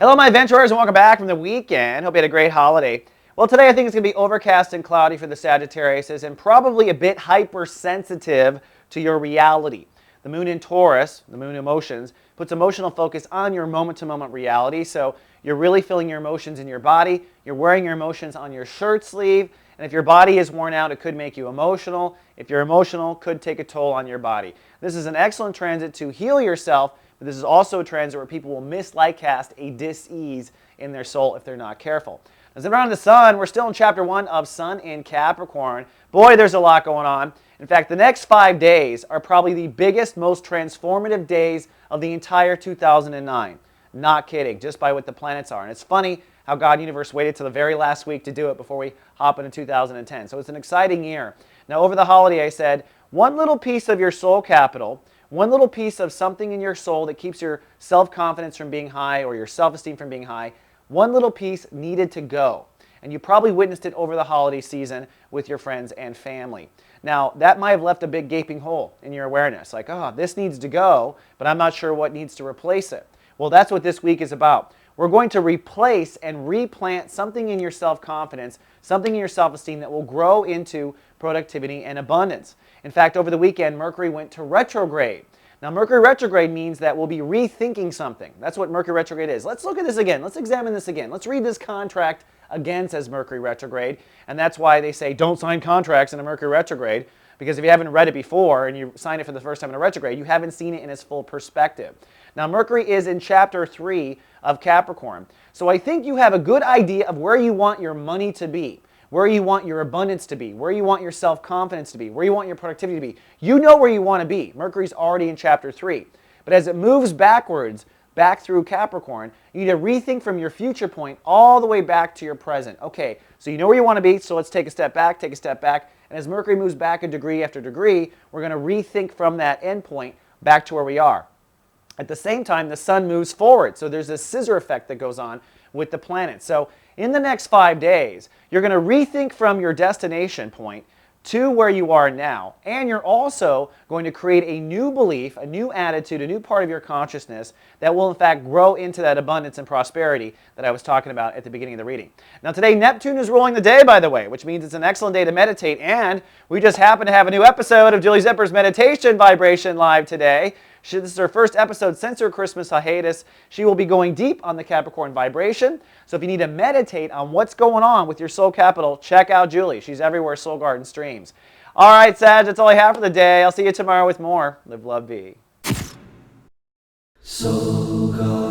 Hello, my adventurers, and welcome back from the weekend. Hope you had a great holiday. Well, today I think it's going to be overcast and cloudy for the Sagittarius and probably a bit hypersensitive to your reality. The moon in Taurus, the moon emotions, puts emotional focus on your moment-to-moment reality. So you're really feeling your emotions in your body. You're wearing your emotions on your shirt sleeve. And if your body is worn out, it could make you emotional. If you're emotional, it could take a toll on your body. This is an excellent transit to heal yourself. But this is also a transit where people will mislikecast a dis-ease in their soul if they're not careful. As around the sun, we're still in chapter 1 of Sun in Capricorn. Boy, there's a lot going on. In fact, the next 5 days are probably the biggest, most transformative days of the entire 2009. Not kidding, just by what the planets are. And it's funny how God Universe waited till the very last week to do it before we hop into 2010. So it's an exciting year. Now, over the holiday, I said, one little piece of your soul capital, one little piece of something in your soul that keeps your self-confidence from being high or your self-esteem from being high, one little piece needed to go. And you probably witnessed it over the holiday season with your friends and family. Now, that might have left a big gaping hole in your awareness. Like, oh, this needs to go, but I'm not sure what needs to replace it. Well, that's what this week is about. We're going to replace and replant something in your self-confidence, something in your self-esteem that will grow into productivity and abundance. In fact, over the weekend, Mercury went to retrograde. Now, Mercury retrograde means that we'll be rethinking something. That's what Mercury retrograde is. Let's look at this again. Let's examine this again. Let's read this contract again, says Mercury retrograde. And that's why they say don't sign contracts in a Mercury retrograde, because if you haven't read it before and you sign it for the first time in a retrograde, you haven't seen it in its full perspective. Now, Mercury is in chapter 3 of Capricorn. So I think you have a good idea of where you want your money to be, where you want your abundance to be, where you want your self-confidence to be, where you want your productivity to be. You know where you want to be. Mercury's already in chapter 3. But as it moves backwards, back through Capricorn, you need to rethink from your future point all the way back to your present. Okay, so you know where you want to be, so let's take a step back, take a step back. And as Mercury moves back a degree after degree, we're going to rethink from that end point back to where we are. At the same time, the sun moves forward. So there's this scissor effect that goes on with the planet. So in the next 5 days, you're going to rethink from your destination point to where you are now. And you're also going to create a new belief, a new attitude, a new part of your consciousness that will in fact grow into that abundance and prosperity that I was talking about at the beginning of the reading. Now today, Neptune is ruling the day, by the way, which means it's an excellent day to meditate. And we just happen to have a new episode of Julie Zipper's Meditation Vibration live today. This is her first episode since her Christmas hiatus. She will be going deep on the Capricorn vibration. So if you need to meditate on what's going on with your soul capital, check out Julie. She's everywhere Soul Garden streams. All right, Sag, that's all I have for the day. I'll see you tomorrow with more. Live, love, be. Soul Garden.